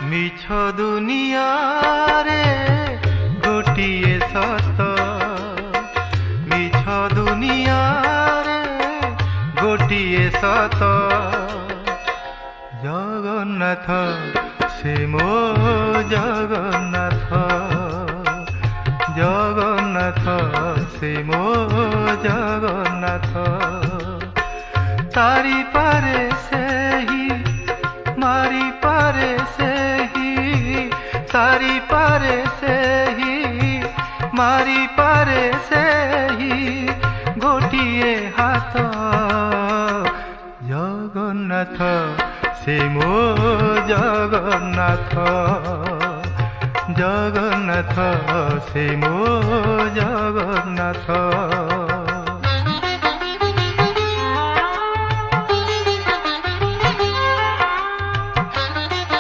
मिछ दुनिया रे गोटिए सत मिछ दुनिया रे गोटिए सत जगन्नाथ से मो जगन्नाथ जगन्नाथ से मो जगन्नाथ तारी पारे से ही मारी पारे से ही तारी पारे से ही मारी पारे से ही गोटिए हाथ जगन्नाथ से मो जगन्नाथ जगन्नाथ से मो जगन्नाथ।